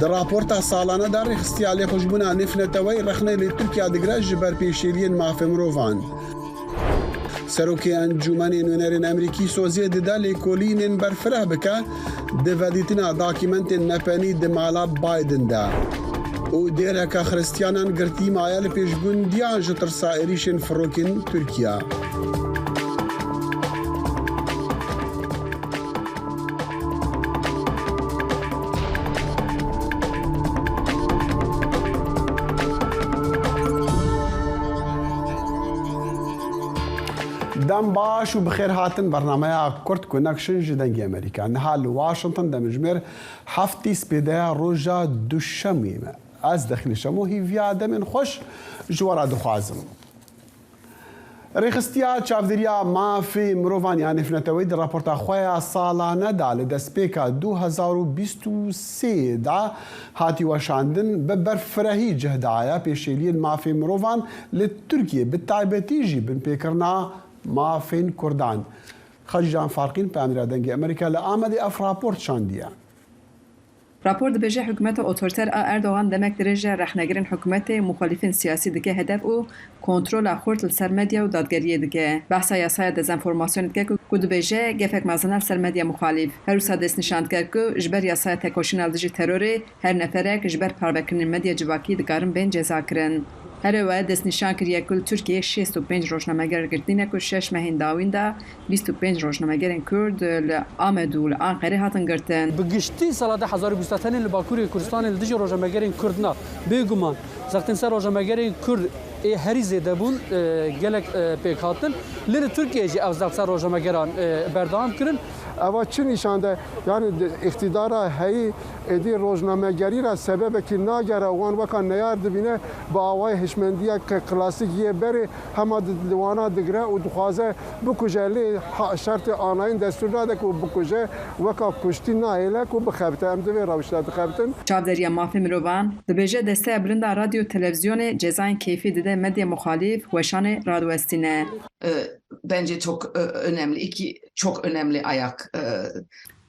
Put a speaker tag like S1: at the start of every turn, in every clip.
S1: در راپورتا سالانه در رخصتیالی خوشبونا نفنتوی رخنه لی ترکیه دگره جبر پیشیلین مافی مروفان. سروکی انجمن نونرین امریکی سوزی ددالی کولین برفره بکه دوادیتنا داکیمنت نپنی دمالا بایدن دا. او دیره که خریستیانان گرتی مایل پیشبون دیان جتر سائریشن فروکین ترکیه. دم باش و بخیر هاتن برنامه کرد کنکشن جدنگی امریکا نهال واشنطن دمجمر هفتی سپیده روژا دوشمیم از داخل شمو هیویا دمن خوش جوارا دخوازم رخصتیا چاودریا مافی مروان یعنی فنتوی در راپورتا خویا سالانه دا لدسپیکا 2023 دا هاتی وشاندن ببرفرهی جهدایا پیشیلین مافی مروان لترکیه بالتعبیتی جی بن پیکرنا مافین کردان خارج جان فارقین په امیر دنګ امریکا له آمد افراپورت شاندیا
S2: راپور دبیجه حکومت اوتوریتر اردوغان دمک درجه رخنگرین حکومت مخالفین سیاسی دکه هدف او کنترل خورد سر مدیا و دادگریه دکه بحث یاسای دزنفورماسیون دکه که دبیجه گفک مازنال سر مدیا مخالف هر روسا دست نشاند کرد که جبر یاسای تکوشن الدجی تروری هر نفره که جبر پاربکرین مدیا جواکی دکارن بین جزا کرن هر وقت دست نشان کردی که ترکیه 65 روزنامه‌گر گردینه که 6 ماه داوینده 25 روزنامه‌گر کرد لآمد و لآنقره هاتن گرتن.
S3: بگشتی سال 2023 لباکوری کردستان لدیج روزنامه‌گر کردنا بیگمان زختن سر روزنامه‌گر کرد هری زده بون گلک پیکاتن لر ترکیه جی افزال سر روزنامه‌گران بردام کردن.
S4: اما چی نشانده یعنی اقتدار هایی ادی روزنامه‌گری را سبب که ناگره وان وکان نیارد بینه با آوای هشمندی که کلاسیکیه بره همه دیوانا دگره و دخوازه بکجه لی شرط آنلاین دستور داده که بکجه وکا کشتی نایله که بخبته هم دوی روشتات خبتن.
S2: چاودریا مافی مروان دبیجه دسته بلند رادیو تلویزیون cezayın keyfi de medya muhalif Veşane Radyoestine.
S5: Bence çok önemli. Çok önemli ayak.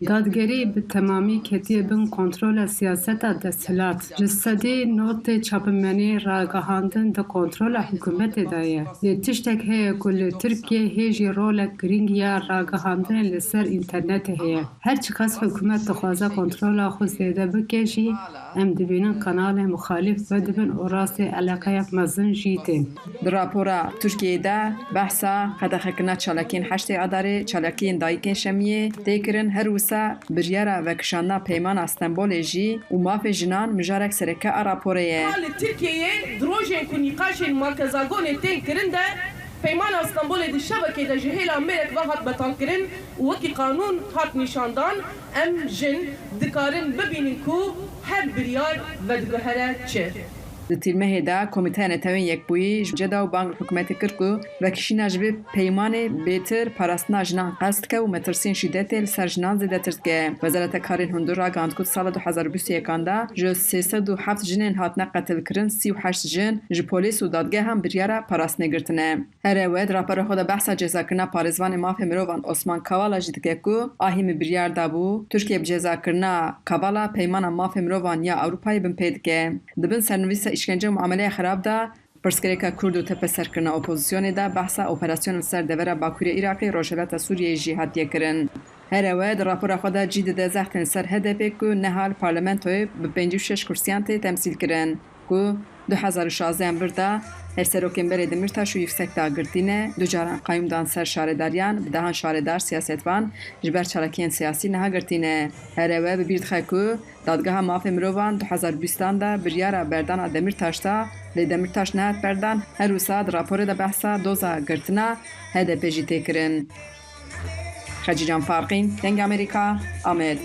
S6: دادگری به تمامی کتیه بین کنترل سیاست دستلات جسدی نوت چاپمنی راگهاندن ده کنترل حکومت دایه تشتک هی کل ترکیه هیجی رول گرینگ یا راگهاندن لسر اینترنت هی هر چی کس حکومت دخوازه کنترل خود زیده بکشی ام دبینن کانال مخالف و دبین اوراس علاقه مزن جیتین
S2: در راپورا ترکیه ده بحثا خدخکنا چالکین هشت اداره چالکین دایکین شمیه تکرن هر بریاره و کشانه پیمان استنبول جی و ماف جنان مجارک سرکه راپوره
S7: ترکیه دروژن کو نقاش مرکزاگون تین کرنده پیمان استنبول دی شبکه د جهیل امریک و هات بتان کرن و کی قانون هات نشاندان ام جن دکارن ببینن کو هر بریار و دگهره چه
S2: لتیلمه دا کمیته نتوین یک بویی جدا و بانک حکومت کرکو و کشینا جبه پیمان بیتر پاراستنا جنان قصد که و مترسین شدت لسر جنان زیده ترد که وزارت کارین هندور را گاند کد سال 2021 دا جو 307 جنین هاتنا قتل کرن 38 جن جو پولیس و دادگاه هم بریاره پاراستنه گرتنه هر وید راپر خود بحث جزا کرنا پارزوان ماف مروان عثمان کوالا جدگه کو آهیم بریار دابو ترکیه بجزا کرنا کوالا پیمان ماف مروان یا اروپای بن پید که دبن سرنویس işkence muamele xarab da Perskereka Kurd û tepe serkirina opozisyonê de behsa operasyona ser devera Bakurê Iraqê Rojhilata Sûriyeyê jî hatiye kirin. Her ew di rapora xwe de cî dide zextên ser HDP ku nehal parlamentoyê bi 56 kursiyan tê temsîl kirin ku 2016 da Herserokên Berê Demirtaş û Yüksek Dagirtînê du caran qayûmdan ser şaredariyan bi dehan şaredar siyasetvan ji ber çalakiyên siyasî neha girtîne. Her ew bi bîr dixe ku Dadgeha Mafê Mirovan 2020 da biryara berdana Demirtaş da lê Demirtaş nehat berdan her wisa di raporê de behsa doza girtina HDP jî tê kirin. Xecîcan Farqîn, Deng Amerîka, Amed.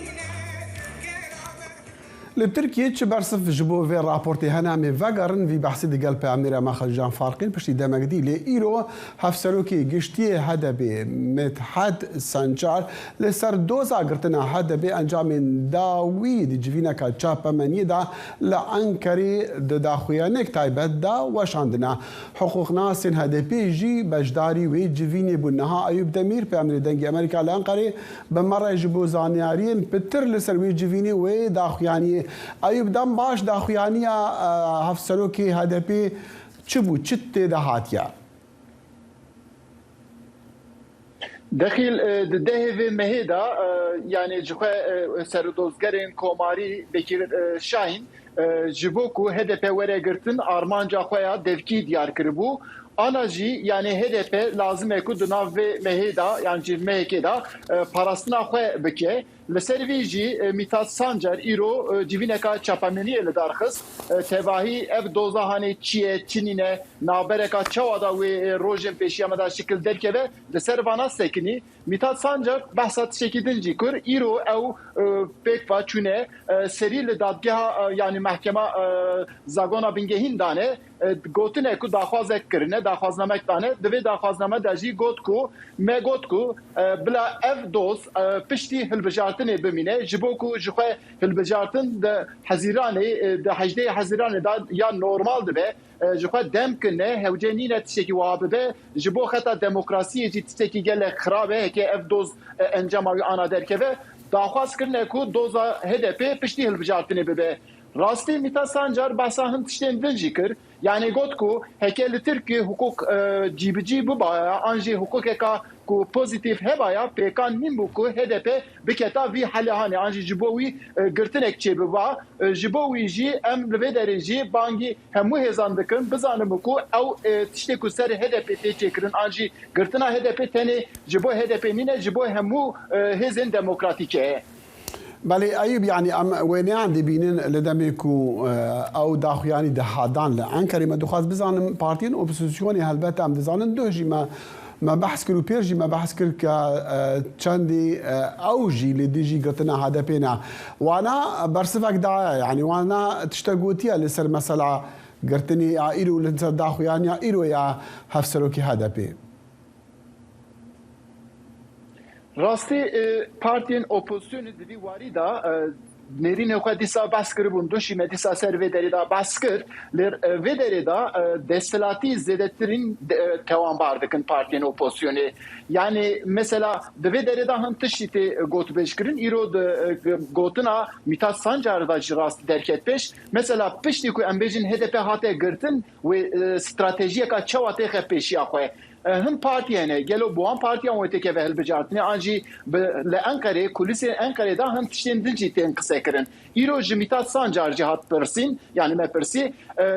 S1: لتركيا تشبرصف جبو في رابورتي هنامي فاقرن في بحثي دي قلب أميرا ماخل جان فارقين بشتي دمك دي لإيرو هفسلوكي قشتي هذا بي متحد سانجار لسر دوزا قرتنا هذا بي أنجام من داويد جفينا كاتشابا مني دا لأنكري دا خويانيك تايبت دا واش عندنا حقوق ناس هذا بي جي بجداري ويد جفيني بنها أيوب دمير بأمري دنجي أمريكا لأنكري بمرة يجبو زانيارين بتر لسر ويد جفيني ويد دا خوياني ایوب دم باش داخویانی هفسروکی هدپی چه بود چه تدهاتیا
S8: دخیل دهه مهدا yani جخه سردوزگرین کوماری بکیر شاهین جبوکو HDP وره گرتن آرمانجا خویا devki diyar kırbu. Anajı yani HDP lazım eku dunav ve meheda yani mehkeda parasına khoy bike لسرویجی میتاد سانجر ایرو جیوینکا چاپامنی لدارخس تباهی اف دوزاهانی چیه چینینه نابرکا چوادا و روجن پیشیامدا شکل درکه لسروانا سکنی میتاد سانجر بحثات شکیدنجی کر ایرو او پیکوا چونه سری لدادگاه yani محکمه زاگونا بنگهین دانه گوتنه کو داخوازه کرنه داخوازنامه دانه دوی داخوازنامه داجی گوت کو ما گوت کو بلا اف دوز پشتی هلبجارتن بمینه جبوکو جخه هلبجارتن ده حزیرانه ده حجده حزیرانه دا یا نورمال ده جخه دم کنه هوجنینه تشکی وابه به جبو خطا دموکراسی جی تشکی گل خرابه که اف دوز انجاموی آنا درکه و داخواز کرنه کو دوزا HDP پشتی هلبجارتن به راستی میتا سانجار بحثا هم تشتین دنجی کر yani gotku hekeli Türkiye hukuk cibici bu baya anji hukuk eka ku pozitif hebaya pekan nimbuku HDP biketa vi halahane anji jibowi girtinek çebiba jibowi ji em lvederici bangi hemu hezandıkın bizanımku ev tişteku ser HDP teçekirin anji girtina HDP teni jibo HDP nine jibo hemu hezin demokratike
S1: بله ایوب یعنی ام وینیان دبینن لدمیکو او داخویانی دهادان لعنکری ما دخواست بزنم پارتین اپوزیسیونی البته ام دزانن دوجی ما بحث کرو پیرجی ما بحث کر که چندی اوجی لدیجی قطنا هذا بينا وانا برسفك دعاء يعني وانا تشتغوتيا لسر مثلا قرتني ايرو لسر داخوياني ايرو يا هفسروكي هذا بي
S8: راستی partinin opozisyonu dedi veri da nerine o disa baskır bundu şimdi disa servederi da baskır vederi da destelati zedettirin tevam bardıkın partinin opozisyonu yani mesela vederi da hın tışiti got beşkirin iro gotuna mitat sancar da rasti derket peş mesela pişti ku embejin HDP hate girtin ve stratejiye ka çavate peşi akwe هم پارتیانه گلو بوان پارتیان و تکه وهل بجارتنی آنجی لانکره کلیس انکره دا هم تشتین دلجی تین قصه کرن ایرو جمیتات سانجار جهات پرسین yani me persi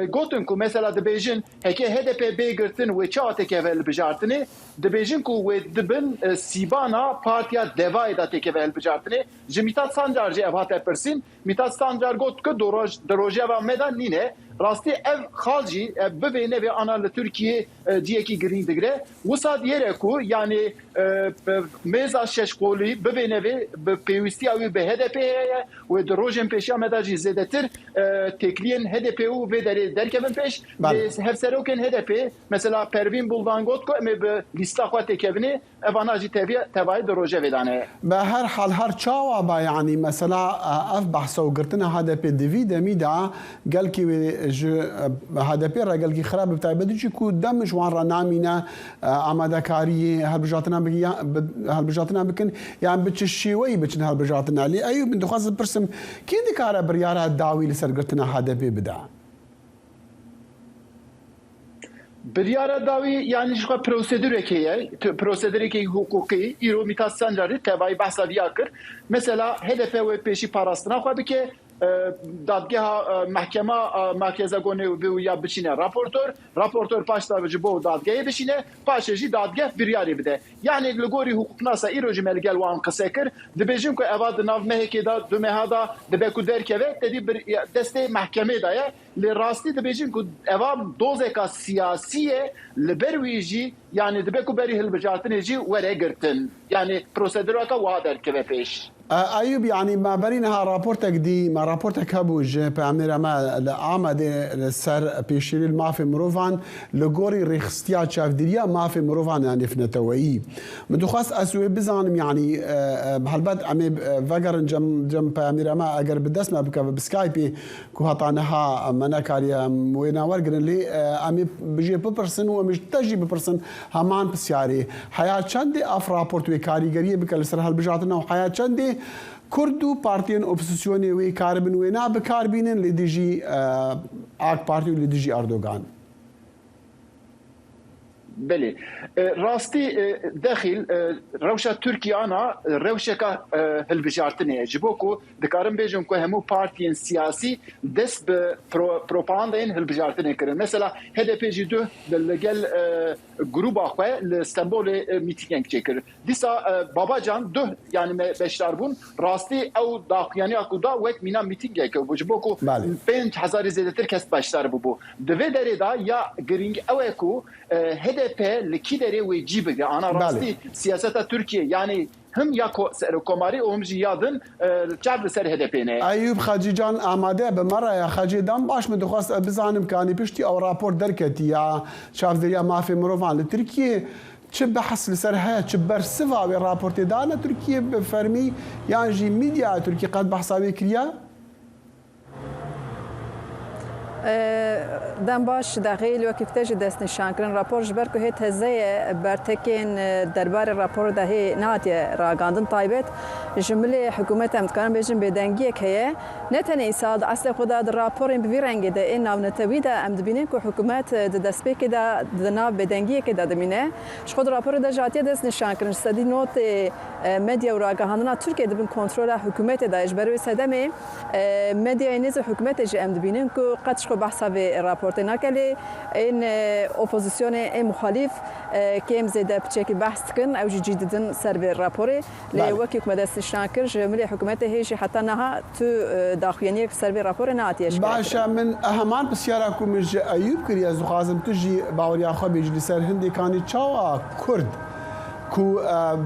S8: gotun ku mesela dibêjin heke HDP bêgirtin wê çawa teke ve hilbijartinê dibêjin ku wê dibin sîbana partiya devayê da teke ve hilbijartinê ji Mithat Sancar jî ev hate pirsîn Mithat Sancar got ku di rojeva me da nîne rastî ev xal jî bivê nevê ana li Tirkiye ciyekî girîn digire wisa diyêre ku yani mêza şeşkolî bivê nevê bi pêwîstiya wî bi HDP heye wê di rojên pêşiya me da jî zêdetir tekliyên HDP û vê derê derkevin pêş hevserokên HDP mesela Pervîn Buldan got ku em ê bi lîsta xwe têkevînê evana jî tevayê di rojevê dane.
S1: Bi her hal her çawa ba yani mesela ev behsa û girtina HDP divî demî da gelkî wê ji HDP re gelkî xirab bi taybetî jî ku dem ji wan re namîne amadekariyê helbijatina bikin yan bi çi şêweyî biçin helbijatina lê Eyûb min dixwazim pirsim kê dikare biryara dawî li ser girtina HDP bide?
S8: Biryara davî yani ji xwe prosedûrekê hukukî îro Mithat Sancarî tevayî behsa diya kir mesela HDP wê pêşî parastina xwe bike dadgeha mahkema merkeze gone ya biçine raportör paşta ji bo dadgehê bişîne paşê jî dadgeh biryarê bide yani li gorî hukuknasa îro jî me gel wan qise kir dibêjin ku eva di nav mehekê da di meha da dibe ku derkeve tedî destê mahkemê da ye li rastî dibêjin ku eva dozeka siyasî ye li ber wî jî yani dibe ku berî hilbijartinê jî were girtin yani prosedûreka wa derkeve pêş.
S1: أيوب يعني ما برينها رابورتك دي ما رابورتك هبوج بأميرا ما لآمدة سر بيشيري المافي مروفان لغوري ريخستيا شافديريا مافي مروفان يعني فنتوائي مدخواست أسوي بزانم يعني بهالبد أمي فقرن جم بأميرا ما أقر بدس ما بك بسكايبي كوهطانها مناكاريا وينا ورقرن لي أمي بجي ببرسن ومش تجي ببرسن همان بسياري حياة شندي أف رابورت وكاريگرية بك لسر هالبجاتنا وحياة شندي كرد و بارتين اوبوزيسيوني وي كاربن وينا بكاربينن لديجي اك بارتي لديجي اردوغان.
S8: بله راستی داخل روشا ترکیه انا روشا که هلبجارتنه جبوکو دکارم بیجم که همو پارتیین سیاسی دست به پروپاگاندین هلبجارتنه کرن مثلا HDP جی دو لگل گروه آخوه لستانبول میتینگ چکر دیسا بابا جان دو یعنی بشتر بون راستی او داخیانی اکودا وقت مینا میتینگ که جبوکو 5000 زیادتر کس بشتر بو دوی داره دا یا گرینگ اوکو HDP لکی داره و جیبه آنا راستی سیاست ترکیه یعنی هم یا کوماری و هم جیادن چند سر HDP نه.
S1: ایوب خاجی جان آماده به مرا خاجی دام باش مدخواست بزنم کانی پشتی او راپور درکتی یا شاف دریا مافی مروان لترکیه چه بحث لسر ها چه برسوا و راپورت دانا ترکیه بفرمی یعنی جی میدیا ترکیه قد بحثاوی کریا؟
S9: دم باش دقیقی وقتی تجی دست نشان کردن راپور جبر که هیت هزای برتکین دربار راپور دهی ناتی راگاندن طایبت جمله حکومت امتکان بیشتر بدنگی که نه تنی ساد اصل خدا در راپور این بیرنگی ده این نام نتویده امد بینیم که حکومت دست بکی ده دناب بدنگی که داده مینه خود راپور ده جاتی دست نشان کردن سادی نوت مدیا و راگاندن ترکیه دبن کنترل حکومت دایش برای سدمه مدیا اینیز حکومت جه امد بینیم که قدش بحثا به راپورت نکلی این اپوزیسیون این مخالف که ام زده بچه بحث کن او جدیدن سر به راپوره لیوکی که مدرسه شنکر جمله حکومت هیچ حتی نه تو داخلی سر به راپور ناتیش
S1: باشه من همان بسیار کومش ایوب کری از خازم تجی باوریا خو بیجلی سر هندی کانی چاوا کرد کو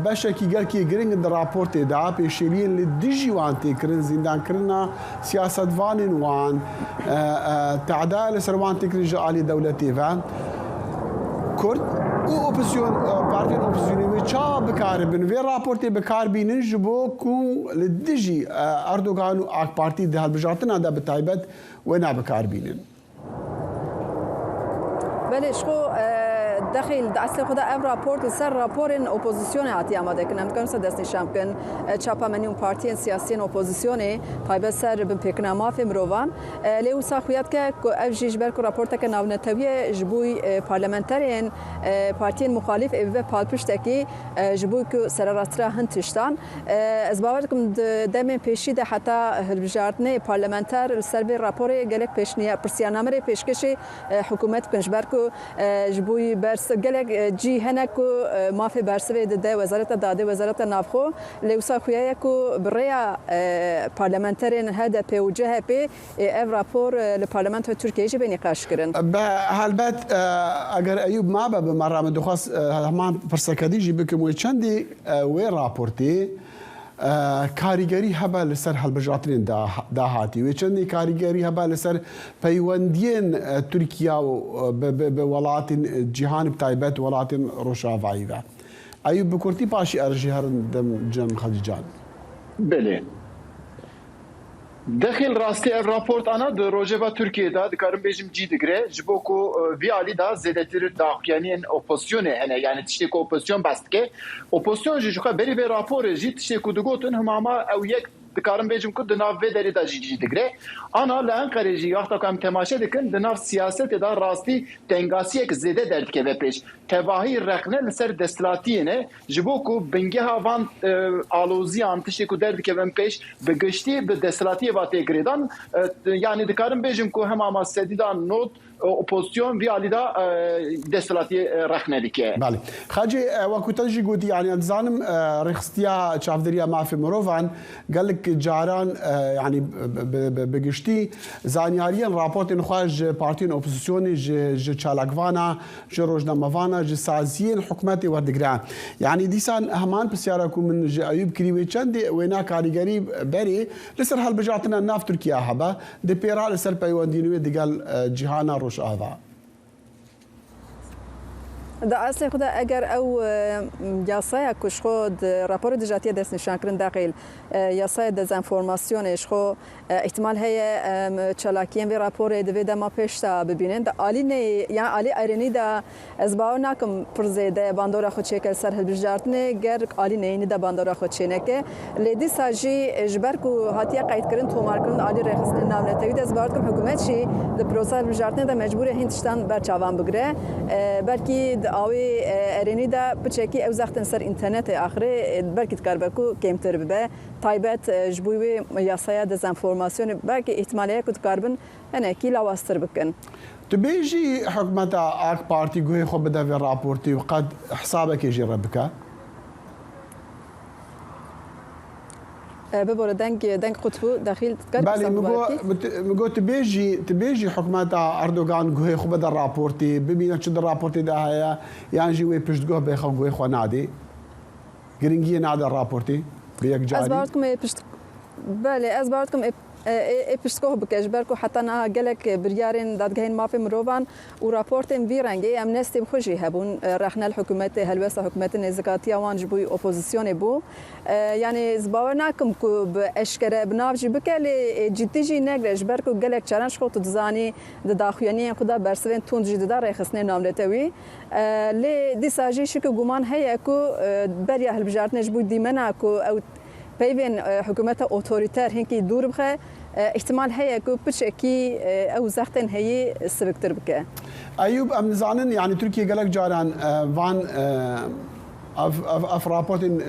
S1: بشکی گل کی گرینگ در راپورت دا پیشیلین لدیجی وان تکرن زندان کرنا سیاست وانین وان تعدال سروان تکرن جالی دولتی و کرد او اپوزیسیون پارتی اپوزیسیونی و چا بکاربن و راپورت بکاربینن جبو کو لدیجی اردوغان و اک پارتی ده بجاتنا دا بتایبت و نا بکاربینن
S9: بله شو داخل اصل خدا ام راپورت سر راپورن اپوزیسیون هاتی آماده کنم که مثلا دست نشان کن چاپا منیون پارتی سیاسی اپوزیسیونه تایب سر به پیکنا مافی مروان لیو ساخویت که افجیج بر کو راپورت که ناو نتوی جبوی پارلمانترین پارتی مخالف ای پالپشت کی جبوی که سر راسترا هنتشتان از باور کم دم پیشی ده حتی هلبجارتنه پارلمانتر سر به راپور گلک پیشنیا پرسیانامه پیشکشی حکومت کنجبر کو جبوی برس گلک جی هنکو مافی برسوی ده وزارت داده وزارت نافخو لیوسا خویه کو بریا پارلمانترین HDP و CHP اف راپور لپارلمانت ترکیه جی بنقاش کردن.
S1: به البته اگر ایوب ما به مرام دخواست همان پرسکدی جی بکم و چندی و راپورتی کاریگری هبه لسر هلبجاترین داهاتی و چندی کاریگری هبه لسر پیوندین ترکیه و به ولات جهان بتایبت ولات روشاوایی و ایوب بکرتی پاشی ارجی هر دم جن خدیجان
S8: بله داخل راستی اف راپورت انا د روجبا ترکیه دا دکارم بیجم جی دگره جبوکو وی علی دا زیادتر داخیانین اپوزیسیون یعنی تشتی کو اپوزیسیون باست که اپوزیسیون جوکا بری به راپور جی تشتی کو دگوتن هماما او یک دکارم بیجم کو دناو و دری دا جی دگره انا لان قریجی وقتا کام تماشا دکن دناو سیاست دا راستی تنگاسی یک زیاده درد که و پیش تواهی رقنه لسر دستلاتی نه جبوکو بنگه هاوان آلوزیان تشتی کو درد که و پیش بگشتی به دستلاتی باته گریدان یعنی دکارم بیجم کو هماما سدیدان نوت اپوزیسیون وی علیدا دستلاتی رخنه دیگه.
S1: بله. خاجی وقتی گویی یعنی زانم رخصتیا چافدریا مافی مروان قالك جاران يعني بگشتی زانیاریان راپورت نخواج پارتین اپوزیسیونی ج چالاکوانا ج روزنامه‌وانا ج سازیین حکومتی وردگران يعني دیسان همان بسیارکو من ج ایوب کریوی چند وینا کاریگری بری لسر هالبجاتنا ناف ترکیه هبه د پیرا لسر پیوندینوی دیگل جهانا روش آوا
S9: دا اصل خدا اگر او یاسای کش خود راپور دجاتی دست نشان کردن داخل یاسای دزینفورماسیونش خو احتمال هي چلاکین و راپور دویدا ما پیشتا ببینن دا عالی نه یعنی عالی ایرانی دا از باور نکم پرزیده باندورا خود چکل سر هلبجارتنه گر عالی نه دا باندورا خود چنکه لیدی ساجی جبر کو هاتیا قید کردن تومار کردن عالی رخصت نام نتوید از باور کم حکومت شی د پروسه هلبجارتنه دا مجبور هندستان برچاوان بگره بلکی آوی ارینی دا بچکی او زختن سر اینترنت آخره برکت کار بکو کمتر ببه تایبت جبوی یاسای دزینفورماسیون بلکی احتمالیه کد کاربن نه کی لاواستر بکن
S1: تبيجي حكومة آك بارتي قوي خو بدا في رابورتي وقد حسابك يجي ربك
S9: ببور دنگ قطبو داخل تكاد
S1: بالي مگو تبيجي حكومة أردوغان قوي خو بدا رابورتي ببينا شد الرابورتي ده هيا يعني جوي بيشت قوي بيخو قوي خو نادي قرنجي نادي الرابورتي بيك جاري
S9: أزبارتكم بيشت بالي أزبارتكم پشتکو بکش برکو حتی نه گلک بریارین دادگاهین مافی مروان و راپورتین ویرنگی امنستی بخوشی هبون رخنه الحکومت هلوسا حکومت نزکاتی آوان جبوی اپوزیسیون بو یعنی زباور نکم کو به اشکره بنافجی بکلی جدیجی نگرش برکو گلک چرنش خود تزانی داخویانی خدا برسوین تون جدی دار رخصنه ناملتوی لی دیساجی شکو گمان هیا کو بریا هلبجارتنش بو دیمنا کو او بيبين حكومات اوتوريتار هنكي دور بخه احتمال هي كو بتشكي او زختن هي سبكتر بك
S1: ايوب ام زانن يعني تركيا قالك جاران فان اف رابورتين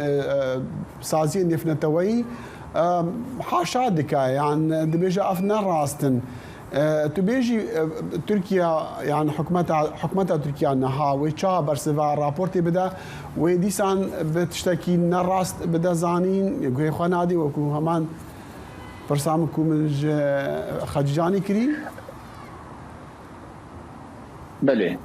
S1: سازين نفنتوي حاشا دكا يعني دبيجا افنا راستن تبيجي تركيا يعني حكومتها تركيا انها ويتشا برسفا رابورتي بدا وديسان بتشتكي نراست بدا زانين يقول خنادي وكو همان برسامكم من خجاني كري
S8: بله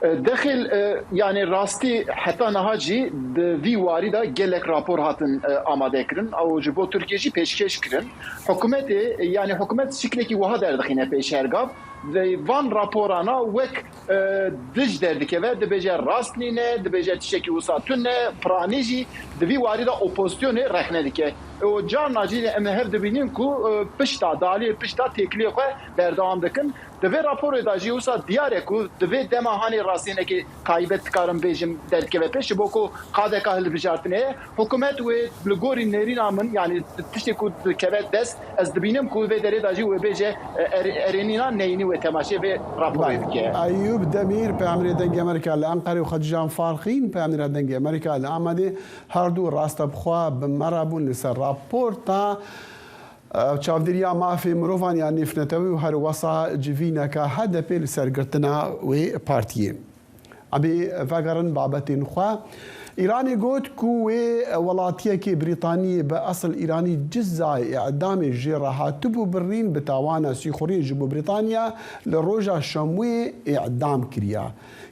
S8: داخل يعني راستي حتى نهاجي في وارده جلك رابور هاتن آماده كرن او جبو تركيا جي پیشکش كرن حكومتي يعني حكومت شكلكي وها دخينه پیشرگاف وان راپورانا وك دج دردكه و دبيجه راستنينه دبيجه تشكي وساتونه برانيجي دبي وارده اوبوزيسيون رخنه دكه او جان ناجي ام هف دبينين كو پشتا دالي پشتا تكلي خو بردام دكن دبي راپور داجي وسا دياره كو دبي دما هاني راستينه كي قايبت كارم بيجم دردكه و پش بوكو قاده كاهل بجارتنه حكومت و بلغوري نيرينا من يعني تشتي كو كبت دس از دبينم كو و دري داجي و بيجه ارينينا نيني تماشي به راپور دكه
S1: ايوب دمير بامر دنگ امريكا الانقري وخجان فارقين بامر دنگ امريكا الامدي هردو راست بخوا بمرابون لسر راپورتا چاودریا مافی مروفان يعني فنتوي وهر وصا جفينا كهدف لسرقرتنا وبارتيه ابي فاقرن بابتين خوا إيراني قلت كوي ولاتيكي بريطانية بأصل إيراني جزاء إعدام الجراحة تبو برين بتاوانا سيخوري جبو بريطانيا لروجا شموي إعدام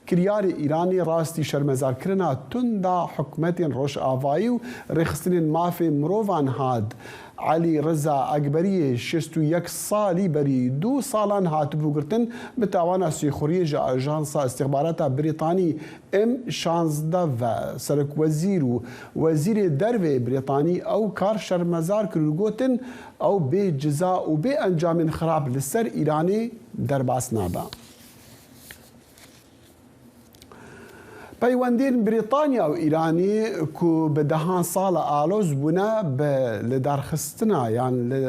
S1: كرياري إيراني راستي شرمزار كرنا تندا حكمتين روش آفايو رخصتين مافي مروفان هاد علي رضا أكبرية 61 سالي بري 2 سالان هاتبو قرتن بتاوانا سيخوري جا أجانسا استخباراتها بريطاني M16 سرك وزير دربي بريطاني أو كار شرمزار كرلقوتن أو بجزاء وبأنجام خراب للسر إيراني درباس نابا پیوندین بریتانیا و ایرانی کو به دهان سال آلوز بونا لدرخستنا يعني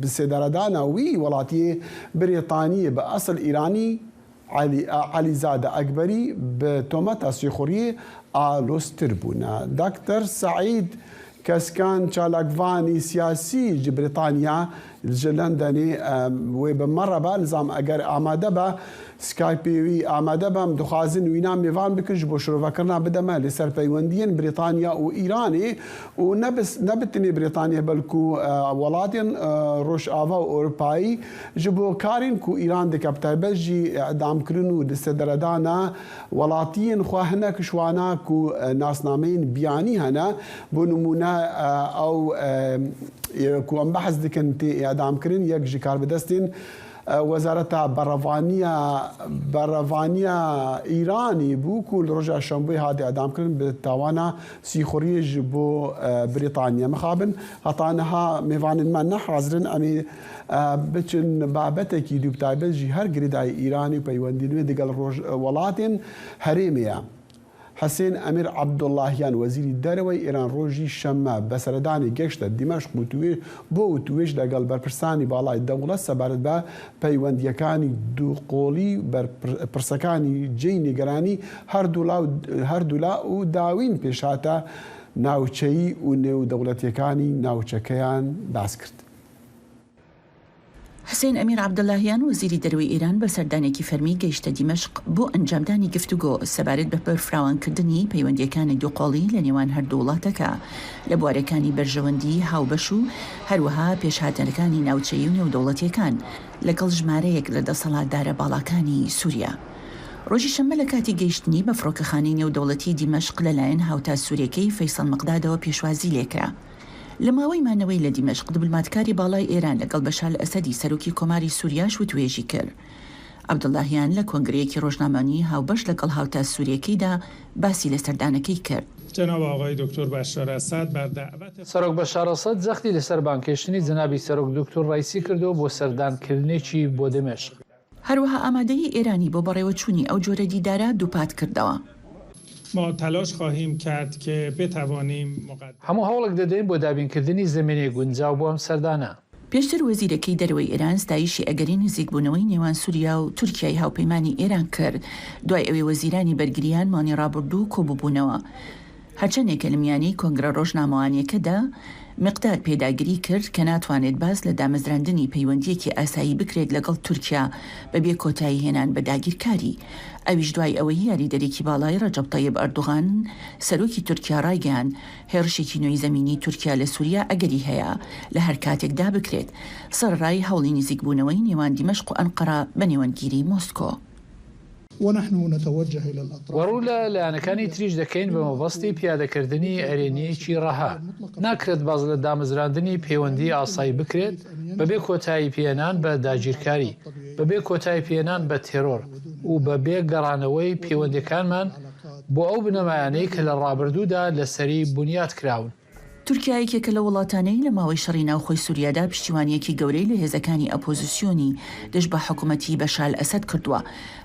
S1: بسدردانا وی ولاتی بریتانی به اصل ایرانی علی زاده اکبری به تومت سیخوری آلوز تربونا دکتر سعید كسكان تشالاكفاني سياسي بريطانيا الجلندني وبمره بنظام اگر آماده به سكايبي وي آماده بم دخازن وينام ميفان بكج بوشرو فكرنا بدما لسر بيوندين بريطانيا وايراني ونبتني بريطانيا بلكو ولاتين روش آفا اوروباي جبو كارين كو ايران دي كابتاي بجي اعدام كرنو دستدردانا ولاتين خو هناك شوانا كو ناس نامين بياني هنا بنمونا او كو ام بحث دكنتي اعدام كرن يك جي كار بدستين وەزارەتە بەڕەڤانیا ئیرانی بوو و لە ڕۆژە شەمبووی هاتی ئەدامکردن بە تاوانە سیخوڕیەش بۆ بریتانیا مخابن هەتانەها میێوانمان نەحازرن ئەمی بچن بابەتێکی دووبتایبەتژی هەر گریدای ئیرانی و پەیوەندی دەگەڵ وڵاتێن هەرێمەیە. حسين أمير عبد اللهیان وەزیری دەرەوەی ئێران ڕۆژی شەممە بەسەردانی گەشتە دیمەشق بۆ توێژ لەگەڵ بەرپرسانی باڵای دەوڵەت سەبارەت بە پەیوەندیەکانی دووقۆڵی پرسەکانی جێی نیگەرانی هەردوولا و داوین پێشاتە ناوچەیی و نێودەوڵەتیەکانی ناوچەکەیان باس کرد.
S10: حسين أمير عبد اللهیان وەزیری دەرەوەی ئێران بە سەردانێکی فەرمی گەیشتە دیمەشق بۆ ئەنجامدانی گفتوگۆ سەبارەت بە بەرفراوانکردنی پەیوەندیەکانی دووقۆڵی لە نێوان هەردوو وڵاتەکە لە بوارەکانی بەرژەوەندی هاوبەش و هەروەها پێشهاتنەکانی ناوچەیی و نێودەوڵەتیەکان لەگەڵ ژمارەیەک لە دەسەڵاتدارە باڵاکانی سووریا. ڕۆژی شەممە لە کاتی گەیشتنی بە فڕۆکەخانەی نێودەوڵەتی دیمەشق لەلایەن هاوتا سووریەکەی فەیسەڵ مەقدادەوە پێشوازی لێکرا. لە ماوەی مانەوەی لە دیمەشق دیبلۆماتکاری باڵای ئێران لەگەڵ بەشار ئەسەدی سەرۆکی کۆماری سووریاش و توێژی کرد. عەبدوڵڵاهیان لە کۆنگرەیەکی ڕۆژنامەنی هاوبەش لەگەڵ هاوتا سووریەکەیدا باسی لە سەردانەکەی کرد.
S11: جناب آقای دکتر بشار اسد بر دعوت
S3: سەرۆک بەشار ئەسەد جەختی لەسەر بانکێشتنی جەنابی سەرۆک دکتۆر ڕایسی کردەوە بۆ سەردانکردنێکی بۆ دمەشق.
S10: هەروەها ئامادەی ئێرانی بۆ بەڕێوەچوونی ئەو جۆرە دیدارە دووپات کردەوە.
S11: ما تلاش خواهیم کرد که بتوانیم
S3: هەموو هەوڵێک دەدەین بۆ دابینکردنی زمینەی گونجاو بۆ ئەم سەردانە.
S10: پێشتر وەزیرەکەی دەرەوەی ئێران ستایشی ئەگەری نزیکبوونەوەی نێوان سووریا و تورکیای هاوپەیمانی ئێران کرد دوای ئەوەی وەزیرانی بەرگریان مانی ڕابردوو کۆبووبوونەوە. هەرچەندێکە لە میانی کۆنگرە ڕۆژنامەوانیەکەدا مقدار پێداگیری کرد کە ناتوانێت باس لە دامەزراندنی پەیوەندیەکی ئاسایی بکرێت لەگەڵ تورکیا بەبێ کۆتایی هێنان بە داگیرکاری. ئەویش دوای ئەوەی یاریدەرێکی باڵای ڕەجەب تەیب ئەردوغان سەرۆکی تورکیا ڕایگەیان هێرشێکی نوێی زەمینی تورکیا لە سووریا ئەگەری هەیە لە هەر کاتێکدا بکرێت سەرڕای هەوڵی نزیکبوونەوەی نێوان دیمەشق و ئەنقەرە بە نێوانگیری مۆسکۆ.
S12: ونحن نتوجه إلى الأطراف.
S3: وەڕوو لە لایەنەکانی تریش دەکەین بە مەبەستی پیادەکردنی ئەرێنیەکی ڕەها. ناکرێت باز لە دامەزراندنی پەیوەندی ئاسایی بکرێت بەبێ کۆتایی پێێنان بە داگیرکاری، بەبێ کۆتایی پێێنان بە تێرۆر و بەبێ گەڕانەوەی پەیوەندیەکانمان بۆ ئەو بنەمایانەی کە لە ڕابردوودا لەسەری بنیاد کراون.
S10: تورکیایەکێکە لە وڵاتانەی لە ماوەی شەڕی ناوخۆی سووریادا پشتیوانیەکی گەورەی لە هێزەکانی ئەپۆزیسیۆنی دەست بە حکوومەتی بەشار ئەسەد کردووە،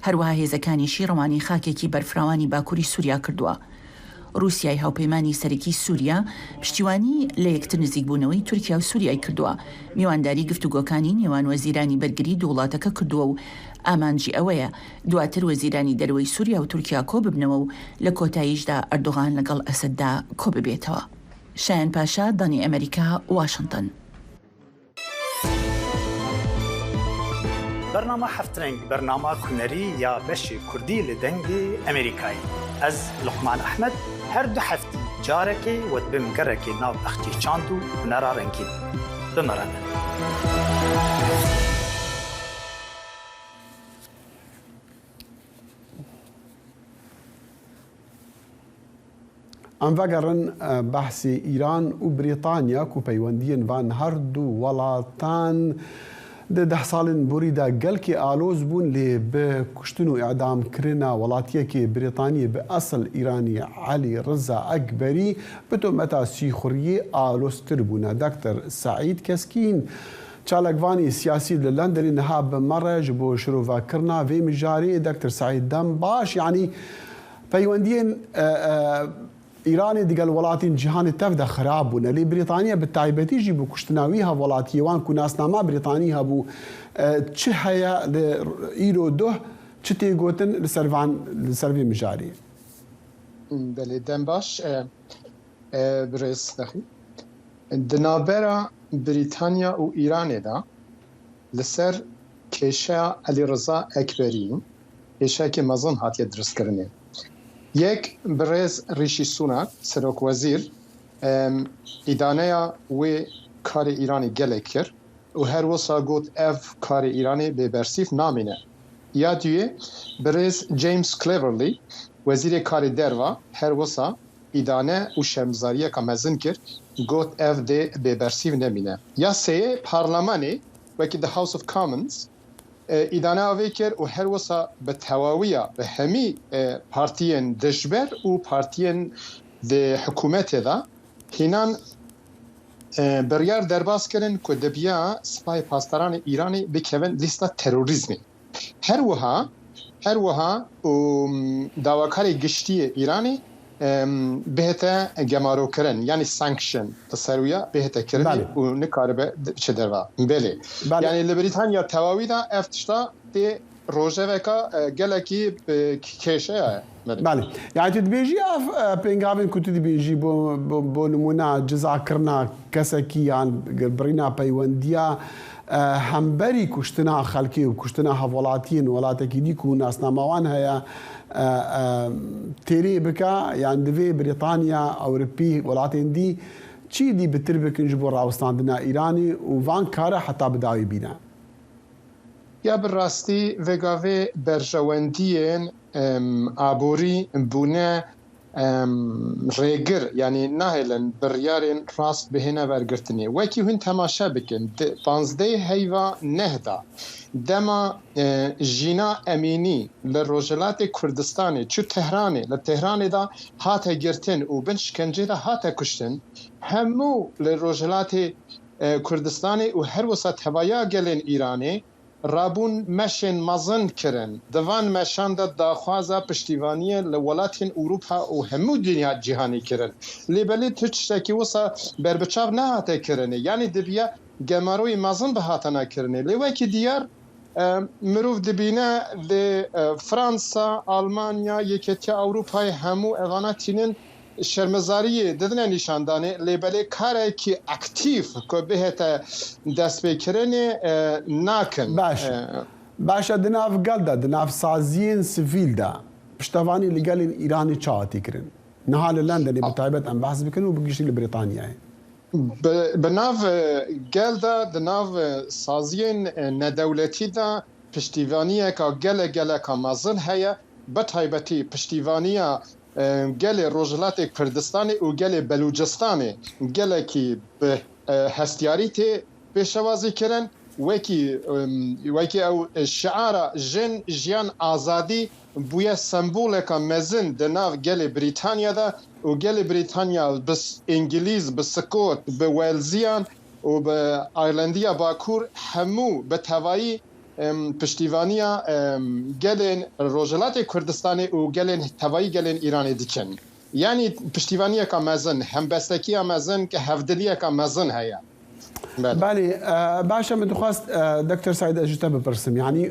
S10: هەروەها هێزەکانیشی ڕەوانی خاکێکی بەرفراوانی باکووری سووریا کردووە. رووسیای هاوپەیمانی سەرەکی سووریا پشتیوانی لە یەکتر نزیکبوونەوەی تورکیا و سووریای کردووە، میوانداری گفتوگۆکانی نێوان وەزیرانی بەرگری دوو وڵاتەکە کردووە و ئامانجی ئەوەیە دواتر وەزیرانی دەرەوەی سووریا و تورکیا کۆ ببنەوە و لە کۆتاییشدا ئەردوغان لەگەڵ ئەسەددا کۆ ببێتەوە. شایان پاشا، دانی ئەمریکا، واشنگتن.
S13: برنامه هفترنگ برنامه کنری یا بشی کردی لدنگی امریکایی از لقمان احمد هر دو هفتی جارکی و بمگرکی ناو اختی چاندو نرارنگی بمرانه.
S1: ئەم ڤەگەڕن بەحسی ئیران و بریتانیا و پەیوەندیên van هەردوو وڵاتان ده ساڵên بوریدا gelkî ئالۆز بوون lê bi kuştin û ئەعدامکirina welatiyekê Brîtaniyê bi asıl îranî Elî Riza Ekberî bi tometa sîxuriyê aloztir bûne. Dr. Saîd Keskîn çalekvanî siyasî li Lenderê niha bi mere ji bo şirovekirina vê mijarê. Dr. Saîd dem baş yanî پەیوەندیên ئیرانی دیگەل وڵاتین جیهانی تەفدا خراپ بوون لێ بریتانیا بە تایبەتی ژی بۆ کوشتناوی هەوڵاتیەوان و ناسناما بریتانی هەبوو چ هەیە ئیرۆ دۆ چ تێگوتن لەسەر vê mijarê.
S14: Belê dem baş birêz dexî di navbera Brîtanya û Îranê da li ser kêşeya Elî Riza Ekberî kêşeyekê mezin hatiye diristkirinê. Yek birêz Rîşî Sunak Serokwezîr îdaneya wê karê Îranê gelek kir û her wisa got ev karê Îranê bêbersîv namîne. Ya duyê birêz James Cleverly wezîrê karê derva her wisa îdane û şermzariyeka mezin kir got ev dê bêbersîv nemîne. Ya sêyê parlemanê wekî the House of Commons إدانة وفكر وحروسا بالتواوية بهمي بارتيين دجبر وبارتيين دي حكومات ذا هنان بريار درباس كرن كدبيا سباي باستران إيراني بكفن لستا تيروريزمي هروها داواكاري قشتي إيراني بهتا جمارو كرن يعني سانكشن تصاروية بهتا كرن ونكاربه شدروا بله يعني لبريطانيا تواويدا افتشتا دي روجوكا جلكي كيشه
S1: بله يعني تدبيجي بينغابن كنت تدبيجي بو نمونا جزا كرنا كسكي عن برينا بيونديا همبري كشتنا خلقي وكشتنا هفولاتين ولاتكي ديكو ناس ناموان هيا تيري بكا يعني دفي بريطانيا أوروبي ولاتين دي چی دی بتر بکن جبو راوستاندنا ایرانی و وان کاره حتی بداوی بینا
S14: یا بالراستی وگاوی برجواندین آبوری بونه ریگر یعنی نهلن بریارن راست بهنه برگرتنی وکی هن تماشا بکن 15 هیوا نهدا دما جینا امینی لروجلات کردستانی چو تهرانی لتهرانی دا هاته گرتن و بنشکنجه دا هاته کشتن همو لروجلات کردستانی و هر وسط هوایا گلن ایرانی رابون مشن مزن کرن دوان مشان دا داخوازا پشتیوانی لولاتین اروپا و همو دنیا جهانی کرن لیبلی تشتاکی وسا بربچاو نهاته کرنه یعنی دبیا گماروی مزن به هاتنا کرنه لیوکی دیار مروف دبینه ده فرانسا آلمانیا یکیتی اروپای همو اواناتینن شرمزاری ددن نشاندانه لیبلی کاری که اکتیف که بهت دست بکرنه ناکن
S1: باشه دناف گلده دناف سازین سفیل ده پشتوانی لگل ایرانی چاهتی کرن نهال لندنی بطایبت ام بحث بکنن و بگیشتی لبریطانیا
S14: بناف گلده دناف سازین ندولتی ده پشتیوانیه که گله که مازن هیا بطایبتی پشتیوانیه گل روجلات کردستانی و گل بلوچستانی گل کی به هستیاری تی پیشوازی کرن وکی او شعار جن جیان آزادی بویا سمبول که مزن دناو گل بریتانیا دا و گل بریتانیا بس انگلیز بس سکوت به ویلزیان و به ایرلندیا باکور همو به توایی پشتیوانیا گلن روجلات کردستانی و گلن توایی گلن ایرانی دیکن یعنی پشتیوانیا که مزن هم بستکی مزن که هفدلیه که مزن هیا
S1: بله باشا من دخواست دكتور سعيد اجتا بپرسم يعني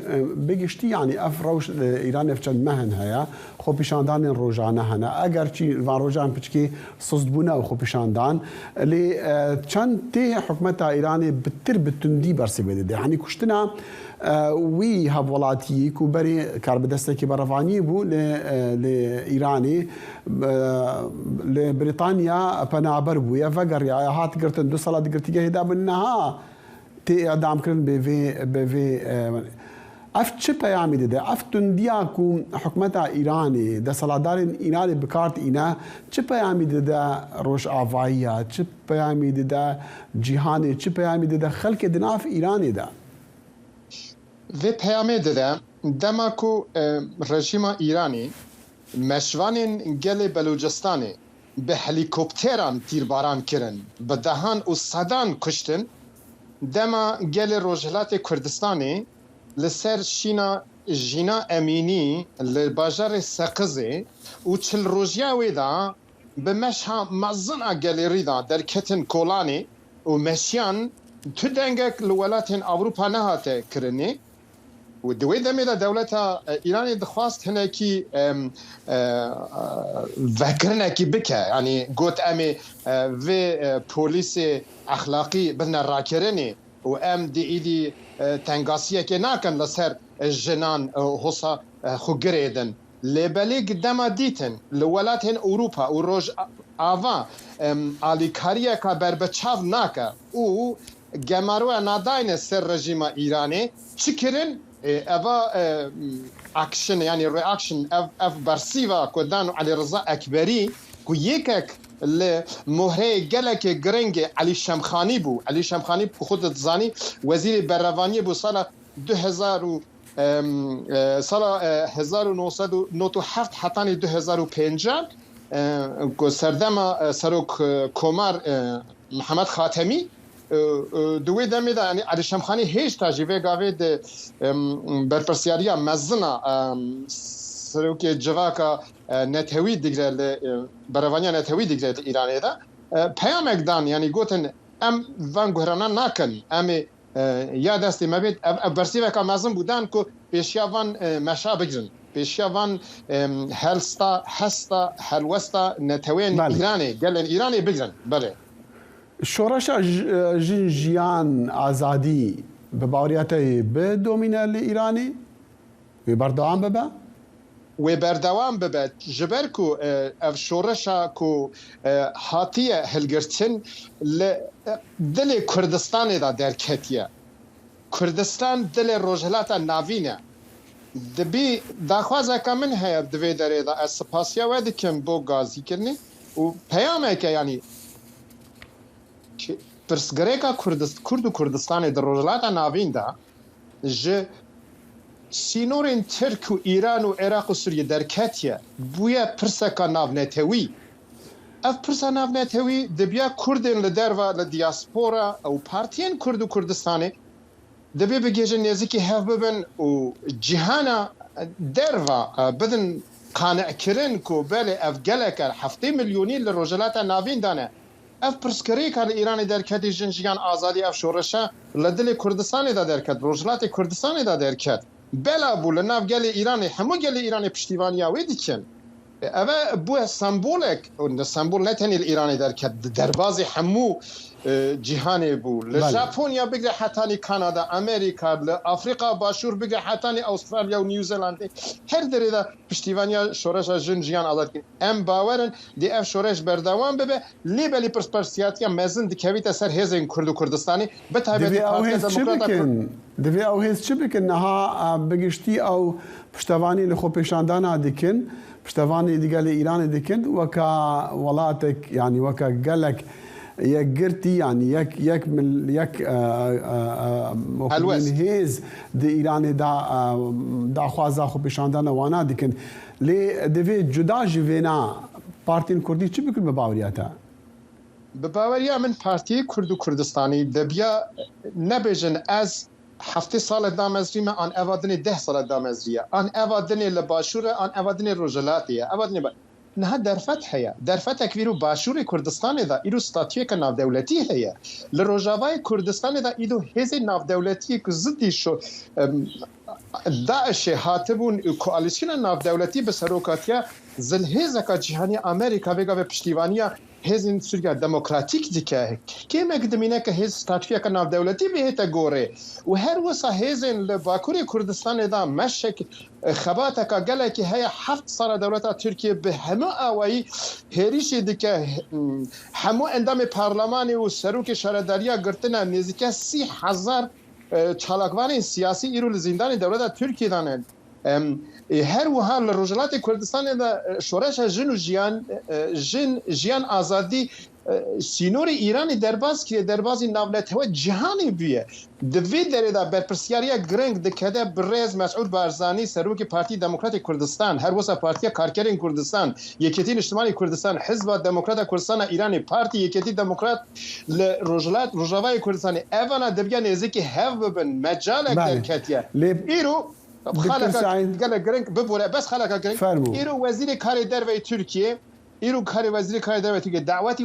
S1: بگشتی يعني اف روش ایران افچند مهن هيا خو پیشاندان روزانه هنا اگر چی وان روزان پچکی صدبونه و خو پیشاندان لی چند ته حکومت ایرانی بتر بتندی برسی بده يعني كشتنا وی هفولاتی کو بری کار بدسته برفانی بو لإيراني لبريطانيا پنابر بو یا فگر یا هات گرتن 2 سال گرتی هدا بنها تی اعدام کرن به اف چه پیامی ده اف تندیا کو حکومت ایرانی ده سالدارن ایرانی بکارت اینا چه پیامی ده روش آوایی چه پیامی ده جهانی چه پیامی ده خلق دناف ایرانی ده
S14: و پیامه دادم دماکو رژیم ایرانی مشوان گل بلوچستانی به هلیکوپتران تیرباران کرن به دهان و صدان کشتن دما گل روجلات کردستانی لسر شینا جینا امینی لباجار سقزه و چل روژیا ویدا به مشها مزن گل ریدا در کتن کولانی و مشیان تو دنگک لولاتین اوروپا نهاته کرنی و دوی دمیده دولت ایرانی دخواست هنه کی وکرنه کی بکه یعنی گوت امی و پولیس اخلاقی بدن راکرنی و ام دی ایدی تنگاسیه که ناکن لسر جنان حصا خوگریدن لیبلی قدام دیتن لولاتین اروپا و روش آوا آلیکاریه که بربچاو ناکه و گمارو ناداین سر رژیم ایرانی چکرن اوا اکشن یعنی ریاکشن اف برسیوا کدان علی رضا اکبری کو یکک لمهره گلک گرنگ علی شمخانی بو علی شمخانی خودت زانی وزیر بروانی بو سال 2000 سال 1997 حتى 2005 کو سردما سروک کومار محمد خاتمی دوی دمی دا یعنی علی شمخانی هیچ تجربه گاوی د برپرسیاریا مزنا سروک جواکا نتوی دیگر بروانیا نتوی دیگر ایران دا پیام اقدام یعنی گوتن ام وان گهرانا نکن ام یا دستی مبید برسیوه که مزن بودن که پیشیوان مشا بگرن پیشیوان هلستا هستا هلوستا نتوین ایرانی گلن ایرانی بگرن بله
S1: شورش جنجیان آزادی به باوریاتی به دومینه ایرانی و بردوام ببه
S14: و بردوام ببه جبر کو اف شورشا کو هاتیه هلگرتن دل کردستان دا درکتیه کردستان دل روجهلاتا ناوینه دبی داخوازه که من هیا دوی داره دا از سپاسیا ویدی کم بو گازی کرنی و پیامه که یعنی پرسگره که کرد و کردستان در روجهلاتا ناوین دا جه سینورین ترک و ایران و عراق و سوریه درکتیه بویا پرسکا ناو نتوی اف پرسا ناو نتوی دبیا کردین لدر و لدیاسپورا او پارتین کرد و کردستانه دبی بگیجن نزدیکی هف ببن و جهانا در و بدن قانع کرن کو بله اف گلک 7 میلیونی لروجلات ناوین دانه اف پرسکری که ایران درکتی جنجیان آزادی اف شورشا لدل کردستان دا درکت روجلات کردستان دا درکت بلا بو لناف گل ایران همو گل ایران پشتیوانی ویدی کن اوه بو سمبولک و سمبول نتنی ایران درکت دربازی همو جهانی بو لژاپونیا بگره حتی کانادا امریکا لافریقا باشور بگره حتی استرالیا و نیوزیلند هر دری دا پشتیوانی شورش جنجیان آزاد کن ام باورن دی اف شورش بردوام ببه لیبلی پرسپرسیاتیا مزن دکویت سر هزین کرد و کردستانی بتایبت پارتی دموکراتا
S1: دوی او هیچ چی بکن نها بگشتی او پشتوانی لخو پیشاندانا دکن پشتوانی دیگل ایران دکن وکا ولاتک یعنی وکا گلک یک گرتی یعنی یک مخبرین هیز دی ایران دا خوازا خو پیشاندانا وانا دکن لی دوی جدا جوینا پارتین کردی چی بکن بباوریاتا؟
S14: بباوریا من پارتی کرد و کردستانی دبیا نبیجن از 7 سال دامزری آن اوادن 10 سال دامزریه آن اوادن لباشوره آن اوادن روجلاتیه اوادن نه در فتحه در فتح کیرو باشور کردستان دا ایرو ستاتیو که ناو دولتی هيا لروجاوای کردستان دا ایدو هز ناو دولتی که زدی شو داعش هاتبون کواليسيون ناو دولتی به سروکاتیا زلهزه که جهانی امریکا وگا به پشتیوانیا هزین سوریا دموکراتیک دیگه که مقدمینه که هز ستاتیو که ناو دولتی بهت گوره و هر وسا هزین لباکور کردستان دا مشک خباته که گله که هيا 7 سال دولت ترکیه به همه اوایی هریش دیگه همه اندام پارلمانی و سروک شهرداریا گرتنا نزدیک 30,000 چالاکوان سیاسی ایرو زندان دولت ترکیه دانند هر وها لروجلات کردستان دا شورش جیان آزادی سینور ایران درباز که دربازی ناولت هوا جهانی بیه دوی داره دا برپرسیاریا گرنگ دکده برز مسعود بارزانی سروک پارتی دموکرات کردستان هر وسا پارتی کارگران کردستان یکیتی اجتماعی کردستان حزب دموکرات کردستان ایرانی پارتی یکیتی دموکرات لروجلات روجاوای کردستان اوانا دبیا نزدیک هف بن مجال درکتیه ایرو خالق قال جرينك ببولا بس خالق جرينك ايرو وزير كاري دروي تركيا ايرو كاري وزير كاري دروي تركيا دعوتي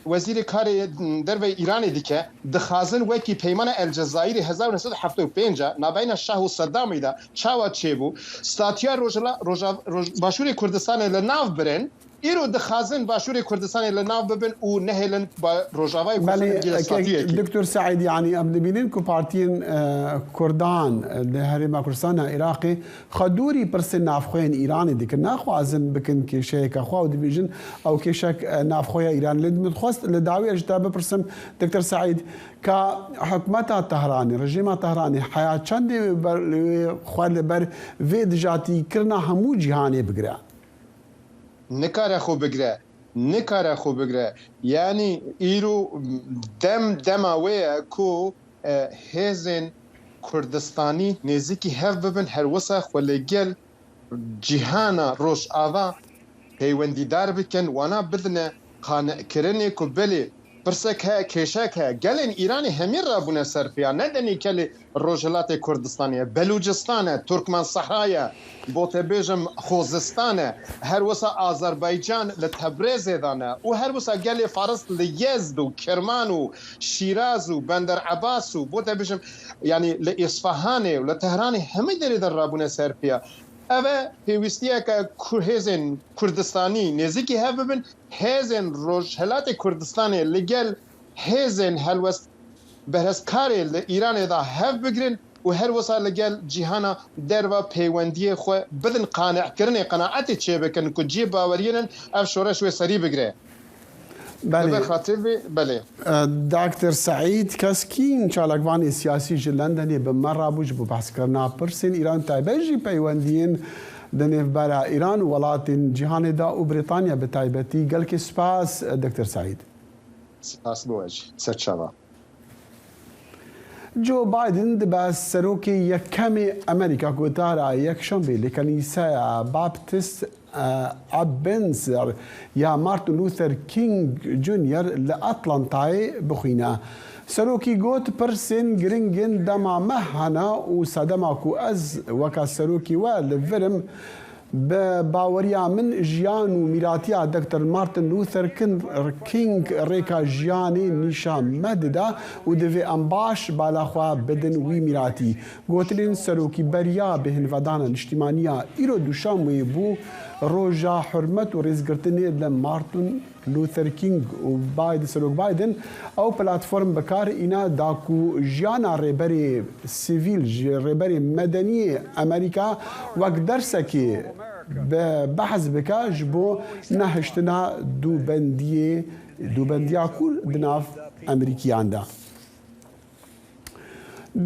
S14: وزير كاري دروي ايراني ديكه دخازن وكي بيمان الجزائر 1975 نابين الشاه صدام دا چاوا چيبو ستاتيا روجا باشور كردستان لناف برن ایرو دخازن باشور کردستان لناو ببن و نهلن با روجاوای
S1: کردستان دکتر سعید یعنی ام ببینین کو پارتین کردان لهرما کردستان عراقی خدوری پرس نافخوین ایران دیگه نخوازن بکن که شیک خو دیویژن او که شک نافخوی ایران لد خواست لداوی اجتاب پرسم دکتر سعید که حکومت تهرانی رژیم تهرانی حیات چند خوال بر وید جاتی کرنا همو جهانی بگره
S14: نکاره خوب بگره یعنی ایرو دماویه کو هزین کوردستانی نێزیکی هەف ببن هەروەسا خۆ لەگەل جیهانە ڕۆژئاوا پەیوەندیدار بکەن وانا بدنە قانعکردنێک و بەلێ پرسێک هەیە کێشەک هەیە گەلێن ئیرانی هەمین ڕابوونە سەرپیا نەدەنی کەلێ ڕۆژهەڵاتی کوردستانیە بەلوچستانە تورکمان سەحرایە بۆتە بێژم خۆزستانە هەروەسا ئازەربایجان لە تەبرێزێدانە و هەروەسا گەلێ فارس لە یەزد و کرمان و شیراز و بەندەر عەباس و بۆتە بێژم ینی لە ئیسفەهانێ و لە تەهرانی هەمووی دەرێدا ڕابوونە سەرپیا ئەوە پێویستیەکە هێزن کوردستانی نێزیکی هەف ببن هێزن ڕۆژهەڵاتی کوردستانی لەگەل هێزن هەلوەست بەرهەزکارێ لە ئیرانێدا هەف بگرن و هەروەسا لەگەل جیهانە دەرەوە پەیوەندیە خۆ بدن قانعکردنی قەناعەتی چێ بکەن و جێ باوەریەنن ئەو شۆرە شوێ سەری بگرێ.
S1: بله دکتر سعید کسکین چالکوانی سیاسی جلندنی به مرابوج بو بحث کرنا پرسین ایران تایبجی پیوندین دنیف برا ایران ولاتین جهان دا و بریتانیا به تایبتی گل که سپاس دکتر سعید
S14: سپاس بوجه سرچاوا
S1: جو بایدن به سروکی یکم امریکا گوتارا یک شنبه لکنیسه باپتیست ابنسر یا مارتن لوثر کینگ جونیور لأتلانتای بخوینه سروکی گوت پرسین گرنگین دما مهانا و صدما کو از وکا سروکی و لورم به باوریا من جیان و میراتیا دکتر مارتن لوثر کینگ ریکا جیانی نیشان مددا و دوی انباش بالاخوا بدن وی میراتی گوتلین سروکی بریا بهن ودانا اجتماعیه ایرو دوشان وی بو روجا حرمت و ریزگرتنی لمارتن لوثر کینگ و باید سروک بایدن او پلاتفورم بکار اینا داکو جیانا ریبری سیویل ریبری مدنی امریکا وک درسکی به بحث بکاش بو نهشتنا دو بندیا کور دناف امریکیان دا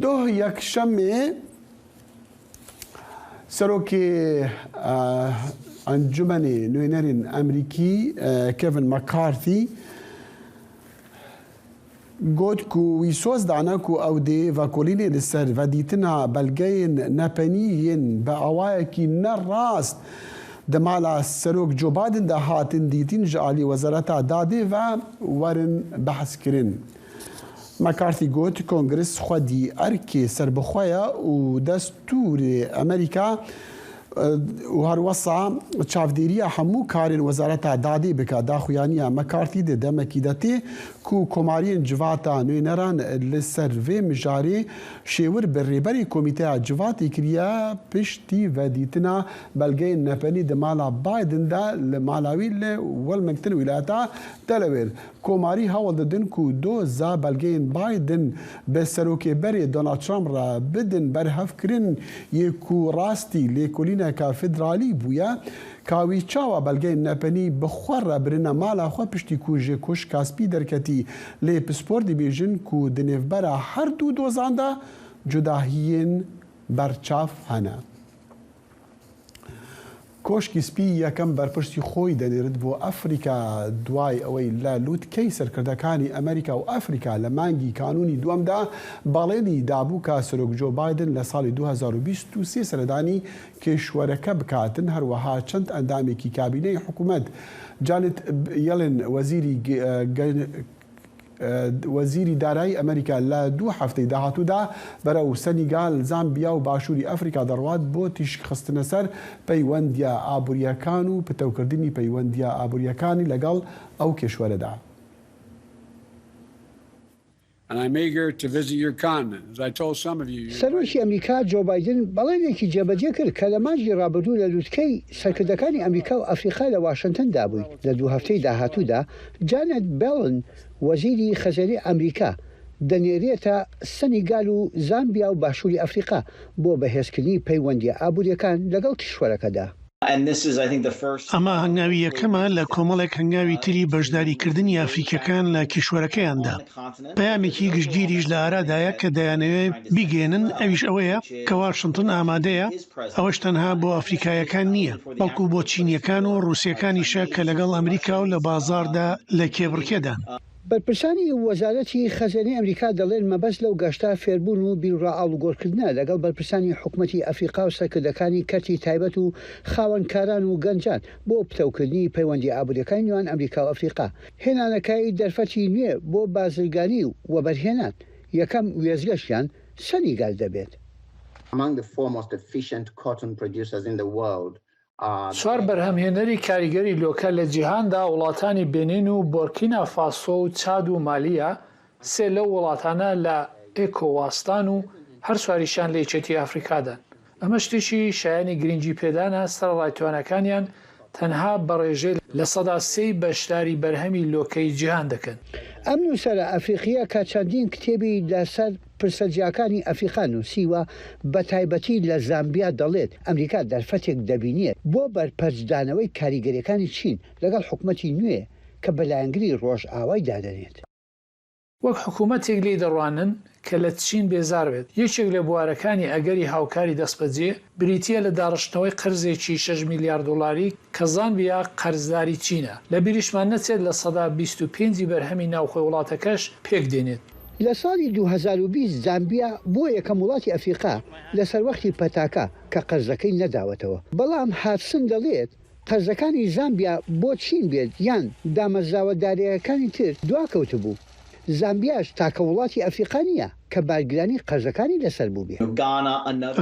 S1: دو یک شمه سروکی انجمن نوینرین امریکی کیوین مکارتی گوت کو ویسوز دانا کو او دی و کولینی لسر و دیتنا بلگین نپنیین با اوای کی نراست دمالا سروک جو بایدن ده هاتن دیتین جالی وزارت داده و ورن بحث کرن مکارتی گوت کنگرس خودی ارکی سر بخوایا و دستور امریکا و هر وصا چافدیریا همو کارین وزارت دادی بکا داخویانیا مکارتی ده دمکی دتی کو کمارین جواتا نوینران لسر و مجاری شیور بریبری کمیته جواتی کریا پشتی و دیتنا بلگه نپنی دمالا بایدن دا لمالاوی والمکتن ولاتا دلویر کماری هاول ددن کو دو زا بلگه بایدن به سروک بری دونالد ترامپ را بدن برهف کرن یکو راستی لیکولین که فدرالی بویا کاوی چاوا بلگه نپنی بخور برنا مالا خو پشتی کو جه کش کاسپی درکتی لی پسپور دی بیجن کو دنیف برا هر دو دوزاندا جداهین برچاف هنه کۆشکی سپی یەکەم بەرپشتی خۆی دەنێرد بۆ ئەفریقا دوای ئەوەی لە لووتکەی سەرکردەکانی ئەمریکا و ئەفریقا لە مانگی کانونی دووەمدا باڵێنی دابوو کە سەرۆک جۆ بایدن لە ساڵی 2023 سەردانی کێشوەرەکە بکاتن هەروەها چەند ئەندامێکی کابینەی حکوومەت جانت یەلن وەزیری دارایی ئەمریکا لە دوو هەفتەی داهاتوودا بەرەو سەنیگال زامبیا و باشووری ئەفریقا دەڕوات بۆ تیشکخستنە سەر پەیوەندیە ئابووریەکان و پتەوکردنی پەیوەندیە ئابووریەکانی لەگەڵ ئەو کێشوەرەدا.
S15: سەرۆکی ئەمریکا جۆ بایدن بەڵێنێکی جێبەجێ کرد کە لە مانگی ڕابردوو لە لووتکەی سەرکردەکانی ئەمریکا و ئەفریقا لە واشنگتندا بووی. لە دوو هەفتەی داهاتوودا جانێت بێڵن وەزیری خەزەری ئەمریکا دەنێرێتە سەنیگال و زامبیا و باشووری ئەفریقا بۆ بەهێزکردنی پەیوەندیە ئابووریەکان لەگەڵ کشوەرەکەدا.
S16: ئەمە هەنگاوی یەکەمە لە کۆمەڵێک هەنگاوی تری بەشداریکردنی ئەفریقیەکان لە کیشوەرەکەیاندا. پەیامێکی گشتگیریش لە ئارادایە کە دەیانەوێت بیگێنن ئەویش ئەوەیە کە واشنگتن ئامادەیە ئەوەش تەنها بۆ ئەفریقایەکان نییە بەڵکو بۆ چینیەکان و ڕووسیەکانیشە کە لەگەڵ ئەمریکا و لە بازاردا لە کێبڕکێدان.
S15: بەرپرسانی وەزارەتی خەزانەی ئەمریکا دەڵێن مەبەست لەو گەشتە فێربوون و بیرڕائاڵوگۆڕکردنە لەگەڵ بەرپرسانی حکوومەتی ئەفریقا و سەرکردەکانی کەرتی تایبەت و خاوەنکاران و گەنجان بۆ پتەوکردنی پەیوەندی ئابوووریەکانی نێوان ئەمریکا و ئەفریقا. هێنانەکەی دەرفەتی نوێ بۆ بازرگانی و وەبەرهێنان یەکەم وێزگەشتیان سەنیگال دەبێت.
S17: چوار بەرهەمهێنەری کاریگەری لۆکە لە جیهاندا وڵاتانی بێنین و بۆرکینا فاسۆ و چاد و مالیە سێ لەو وڵاتانە لە ئێکۆواستان و هەر سواریشان لە یەکێتی ئەفریقادان. ئەمە شتێکی شایانی گرنگی پێدانە سەرڕایتوانەکانیان تەنها بەڕێژەی لە سەدا سێی بەشداری بەرهەمی لۆکەی جیهان دەکەن.
S15: ئەم نووسەرە ئەفریقیە کە چەندین کتێبی لەسەر پرسەرجیەکانی ئەفریقا نووسیوە بە تایبەتی لە زامبیا دەڵێت ئەمریکا دەرفەتێک دەبینێت بۆ بەرپەرجدانەوەی کاریگەریەکانی چین لەگەڵ حکوومەتی نوێ کە بەلایەنگری ڕۆژئاوای دادەنێت.
S17: وەک حکوومەتێک لێ دەڕوانن کە لە چین بێزار بێت. یەکێک لە بوارەکانی ئەگەری هاوکاری دەستبەجێ بریتە لە داڕشتنەوەی قرزێکی 6 میلیارد دلاری کە زامبیا قەرزداری چینە. لە بیریشمان نەچێت لە سەدا 25 بەرهەمی ناوخۆی وڵاتەکەش پێک دێنێت.
S15: لە ساڵی 2020 زامبیا بۆ یەکەم وڵاتی ئەفریقا لەسەر وەختی پەتاکە کە قەرزەکەی نەداوەتەوە. بەڵام هاتسن دەڵێت قەرزەکانی زامبیا بۆ چین بێت یان دامەزراوەداریەکانی تر دواکەوت بوو. زامبیاش تاکە وڵاتی ئەفریقا نیە کە بارگرانی قەرزەکانی لەسەر بوو بێت.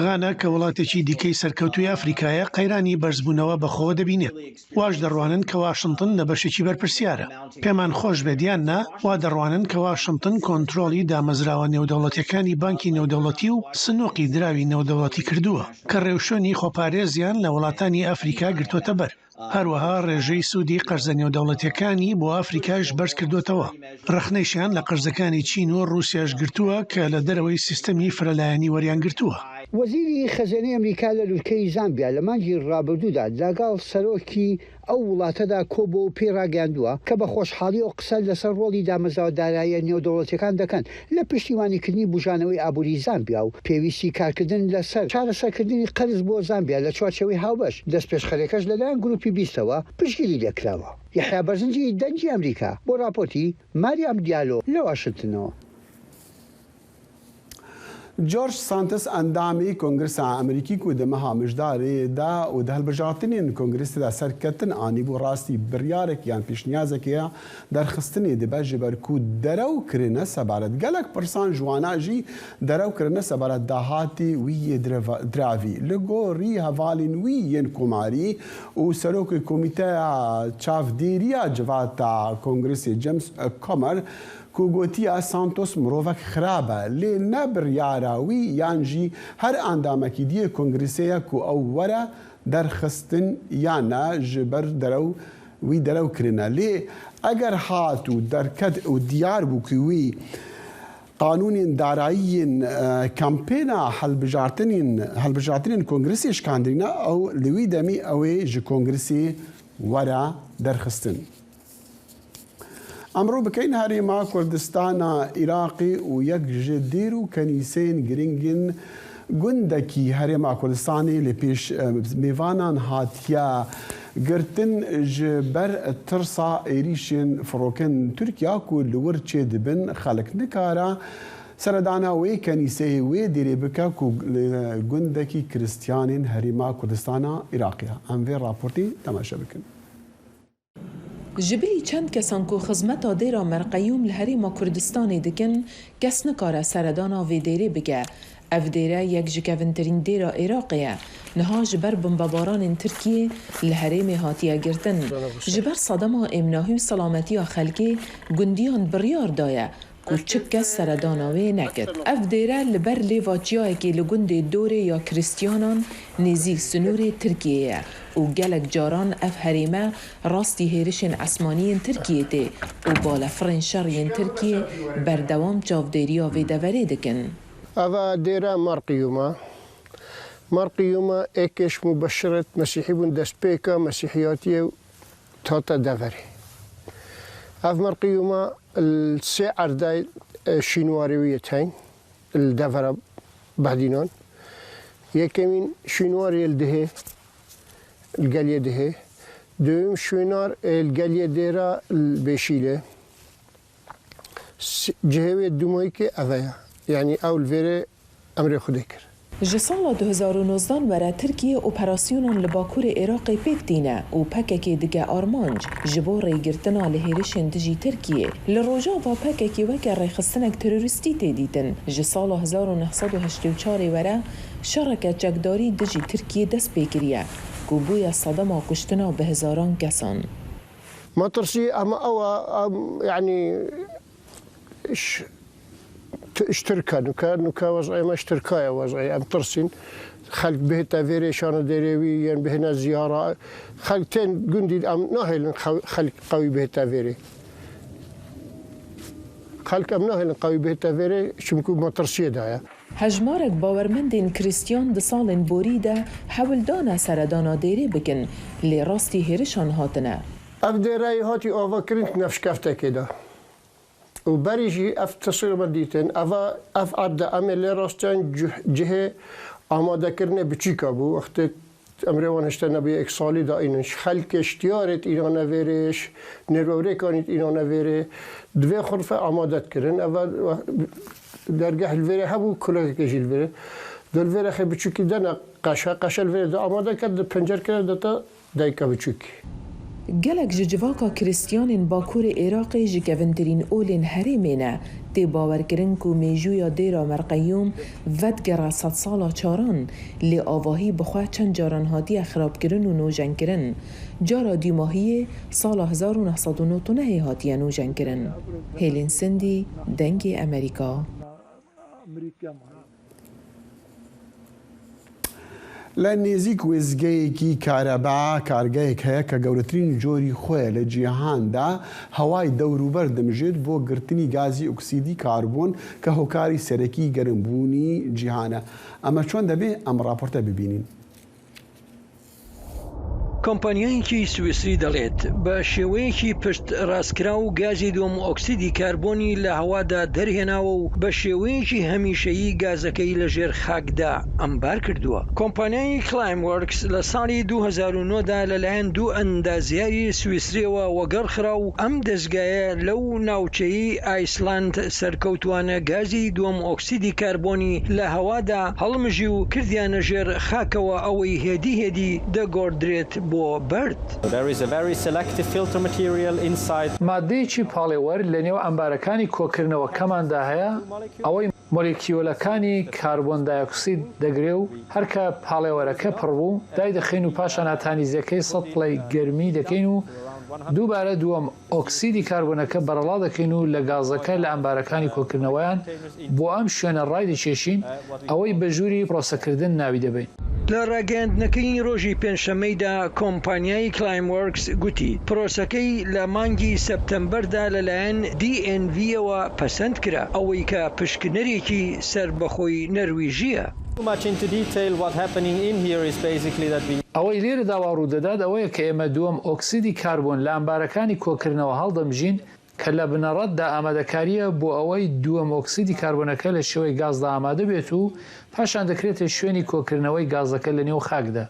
S16: غانا کە وڵاتێکی دیکەی سەرکەوتوی ئەفریقایە قەیرانی بەرزبوونەوە بەخۆ دەبینێت. واش دەڕوانن کە واشنگتن لە بەشێکی بەرپرسیارە. پێمان خۆش بێدیان نا وا دەڕوانن کە واشنگتن کۆنتترۆلی دامەزراوە نێودەوڵەتەکانی بانکی نێودەوڵەتی و سنووقی دراوی نێودەوڵەتی کردووە کە ڕێوشۆنی خۆپارێزیان لە وڵاتانی ئەفریقا گرتوۆتە بەر. هەروەها ڕێژەی سوودی قەرزە نێودەوڵەتیەکانی بۆ ئەفریقاش بەرز کردوتەوە. ڕخنەیشیان لە قەرزەکانی چین و رووسیاش گرتووە کە لە دەرەوەی سیستەمی فرەلایەنی وەریان گرتووە.
S15: وەزیری خەزانەی ئەمریکا لە لووتکەی زامبیا لە مانگی ڕابردوودا لەگەڵ سەرۆکی ئەو وڵاتەدا کۆبۆ و پێڕاگەاندووە کە بە خۆشحاڵی و قسە لەسەر ڕۆڵی دامەزراوەداراییە نێودەوڵەتیەکان دەکەن لە پشتیوانیکردنی بژانەوەی ئابووری زامبیا و پێویستی کارکردن لەسەر چارەسەرکردنی قەرز بۆ زامبیا لە چوارچەوەی هاوبەش. دەستپێشخەرێکەش لەلایەن گروپی 20ەوە پشتگیری لێکراوە. یەحیا بەرزنجی دەنگی ئەمریکا بۆ راپۆرتی ماریام دیالۆ لە واشنگتنەوە.
S1: جورج سانتس ئەندامی کۆنگرسا ئەمریکی و دەمەها مژدارێدا و دە هەڵبژارتنین کۆنگرسدا سەرکەتن ئانی بۆ ڕاستی بڕیارێک یان پیشنیازێکەیە دەرخستنی دەبێت ji ber ku derewkirine sebaret gelek pirsan jwana jî derewkirine sebaret dahatê wî yê diravî li gorî hevalên wî yên komarî û serokê komîteya çavdêriya civata Kongresê James Comer ku gotiya Santos mirovek xirab e lê ne biryara wî yan jî her endamekî diye Kongresêya ku ew were derxistin yan ne ji ber derew wî derewkirine lê eger hat û derket û diyar bû ku wî qanûnên darayiyên kampêna helbijartinên Kongresê şikandîne ew li wî demî ew ê ji Kongresê were derxistin. ئەمڕۆ بکەین هەرێما کوردستانە عێراقی و یەک ji dêr û kenîseyên giringin gundekî herêma Kurdistanê li pêş mêvanan hatiye girtin ji ber tirsa êrişên firokên Tirkiya ku li wir çê dibin xelk nikare seredana wê kenîseyê wê dêrê bike ku gundekî Kiristiyanên herêma Kurdistana Iraqê. Em vê raportê temaşe bikin.
S18: جبلی چند کسان کو خدمت دیرا مرقیوم لهریما کردستانی دکن کس نکاره سردانا وی دیره بگه. اف دیره یک جکوینترین دیرا عراقیه. نها جبر بمباران ترکیه لهریم هاتیه گرتن. جبر صدما امناهی و سلامتی خلقی گندیان بریار دایه. کوچک کس سرداناوی نکرد. اف دیره لبر لیواچیای که لگند دوره یا کریستیانان نزیک سنور ترکیه و گلک جاران اف هریمه راستی هیرشن اسمانی ترکیه ته و بالا فرنشارین ترکیه بردوام چاودیریا و دوره دکن.
S4: هذا دیره مرقیوما اکش مبشرت مسیحی بون دسپیکا مسیحیاتی تاتا دوره. اف مرقيوما السي عرداي شينواريويتين الدفرة بعدينان يكمين شينواري الدهي القلية دهي دوم شينار القلية ديرا البيشيلة جهوی دومایی که اویا یعنی اول وره امر خودی کرد.
S18: ji sala 2019 were Tirkiye operasyonên li Bakurê Iraqê pêk dîne û pekekê dige armanc ji bo rêgirtina li hêrişên dijî Tirkiye. Li rojava pekekê weke rêxistinek terorîstî tê dîtin. Ji sala 1984 were şereke çekdarî dijî Tirkiye dest pê kiriye ku bûye sedema kuştina bi hezaran kesan.
S4: ما ترسي أما أو يعني اشتركا نكا وضعي ما اشتركايا وضعي أم ترسين خلق به تافيري شان ديريوي يعني بهنا زيارة خلقتين جندي أم ناهل خلق قوي به تافيري خلق أم ناهل قوي به تافيري شمكو ما ترسي دايا
S18: هجمارك باورمندين كريستيان د سالن بوريدا حول دانا سردانا ديري بكن لي راستي هيرشان هاتنا
S4: أبدي رأي هاتي أوفا كرنت نفس كفتا كده وبريجي أف تصير بديتين أف عدا أمي لي راستان جهة آماده كرنه بچيكا بو وقت أمريوان هشتنا بي إكسالي دا إنش خلق اشتيارت إيرانا ويرش نرووري كانت إيرانا ويري دوه خرفة آماده كرن أفا درگاه الويري هبو كله كجي الويري دو الويري خي بچوكي دانا قشا الويري دا آماده كرد پنجر كرد دا دايكا بچوكي
S18: گلک جواکا کریستیانین باکور عراقی جکوندرین اولین هریمینه تی باورگرن کو میجویا دیرا مرقیوم ودگرا 100 سالا چاران لی آواهی بخواه چند جاران هادی خراب کرن و نوجن کرن جارا دیماهی سال 1999 هادی نوجن کرن. هیلین سندی دنگی امریکا.
S1: لە نێزیک وێزگەیەکی کارەبا کارگایەک هەیە کە گەورەترین جۆری خۆیە لە جیهاندا هەوای دەوروبەر دەمژێت بۆ گرتنی گازی ئۆکسیدی کاربۆن کە هۆکاری سەرەکی گەرمبوونی جیهانە. ئەمە چۆن دەبێ ئەم راپۆرتە ببینین.
S19: کۆمپانیایەکی سویسری دەڵێت بە شێوەیەکی پشت ڕاستکرا و گازی دۆم ئۆکسیدی کاربۆنی لە هەوادا دەرهێناوە و بە شێوەیەکی هەمیشەیی گازەکەی لەژێر خاکدا ئەمبار کردووە. کۆمپانیای کلایموەرکس لە ساڵی 2009دا لەلایەن دوو ئەندازیاری سویسریەوە وەگەڕخرا و ئەم دەستگایە لەو ناوچەی ئایسلاند سەرکەوتوانە گازی دۆم ئۆکسیدی کاربۆنی لە هەوادا هەڵمژی و کردیانە ژێر خاکەوە ئەوەی هێدی دەگۆڕدرێت بۆ برد.
S17: مادەیەکی پاڵێوەر لە نێو ئەمبارەکانی کۆکردنەوەکەماندا هەیە ئەوەی مۆلیکیۆلەکانی کاربۆن دایۆکسید دەگرێ و هەرکە پاڵێوەرەکە پڕبوو دای دەخین و پاشان ئاتانیزەکەی 100 پڵەی گەرمی دەکەین و دووبارە دووەم ئۆکسیدی کاربۆنەکە بەرەڵا دەکەین و لە گازەکە لە ئەمبارەکانی کۆکردنەوەیان بۆ ئەم شوێنە ڕای دەچێشین ئەوەی بە ژووری پرۆسەکردن ناوی دەبین.
S19: لە ڕاگەیاندنەکەی ڕۆژی پێنجشەممەیدا کۆمپانیای کلایموەرکس گوتی پرۆسەکەی لە مانگی سەپتەمبەردا لەلایەن DNVەوە پەسەند کرا ئەوەی کە پشکنەرێکی سەربەخۆی نەرویژیە.
S17: ئەوەی لێرە داوا ڕوودەدات ئەوەیە کە ئێمە دووەم ئۆکسیدی کاربۆن لە ئەمبارەکانی کۆکردنەوە هەڵدەمژین کە لە بنەڕەتدا ئامادەکاریە بۆ ئەوەی دووەم ئۆکسیدی کاربۆنەکە لە شێوەی گازدا ئامادە بێت و پاشان دەکرێتە شوێنی کۆکردنەوەی گازەکە لە نێو خاکدا.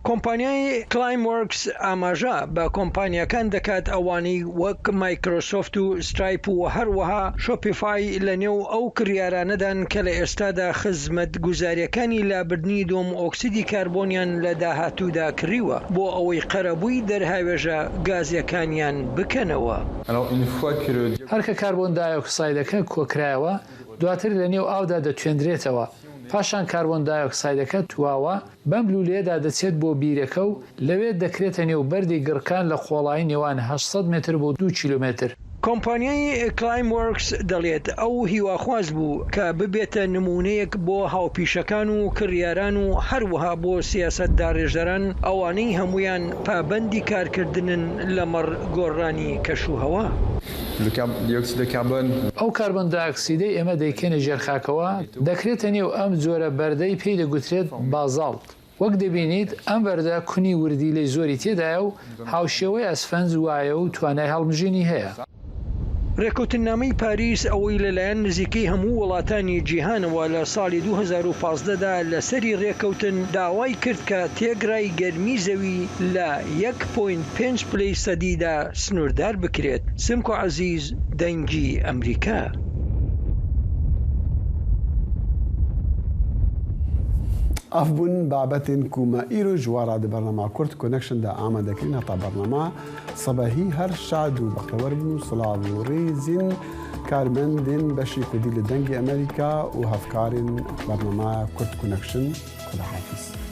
S19: کۆمپانیای کلایموەرکس ئاماژە بە کۆمپانیەکان دەکات ئەوانەی وەک مایکرۆسۆفت و سترایپ و هەروەها شۆپیفای لە نێو ئەو کڕیارانەدان کە لە ئێستادا خزمەت گوزاریەکانی لابردنی دۆم ئۆکسیدی کاربۆنیان لە داهاتوودا کڕیوە بۆ ئەوەی قەرەبووی دەرهاوێژە گازیەکانیان بکەنەوە.
S17: هەرکە کاربۆن دایۆکسایدەکە کۆکرایەوە دواتر لە نێو ئاودا دەتوێندرێتەوە. پاشان کاربۆن دایۆکسایدەکە تواوە بەم لولەیەدا دەچێت بۆ بیرەکە و لەوێ دەکرێتە نێو بەردی گڕکان لە خۆڵایی نێوان 800 متر بۆ 2 کیلومتر.
S19: کۆمپانیای کلایموەرکس دەڵێت ئەو هیواخواز بوو کە ببێتە نمونەیەک بۆ هاوپیشەکان و کڕیاران و هەروەها بۆ سیاسەتدا ڕێژەران ئەوانەی هەمویان پابەندی کارکردنن لەمەڕ گۆڕانی کەشوهەوا.
S17: ئەو کاربن دایۆکسیدەی ئێمە دەیکەنە ژێرخاکەوە دەکرێتە نێو ئەم جۆرە بەردەی پێی دەگوترێت بازاڵت. وەک دەبینیت ئەم بەردە کونی وردی لەی زۆری تێدایە و هاوشێوەی ئەسفەنج وایە و توانای هەڵمژینی هەیە.
S19: ڕێکەوتنامەی پاریس ئەوەی لەلایەن نزیکەی هەموو وڵاتانی جیهانەوە لە ساڵی 2015دا لەسەری ڕێکەوتن داوای کرد کە تێگرای گەرمی زەوی لە 1.5 پلەی سەدیدا سنووردار بکرێت. سمکۆ عەزیز دەنگی ئەمریکا.
S1: افبون بابتن كوما ايرو جوارا دي برنامج كورت كونكشن دا آماده كرين هتا برنامج صباحي هر شادو بخوربن صلاب وريزين كارمندين بشي كودي لدنجي امريكا وهفكارين برنامج كورت كونكشن خدا حافظ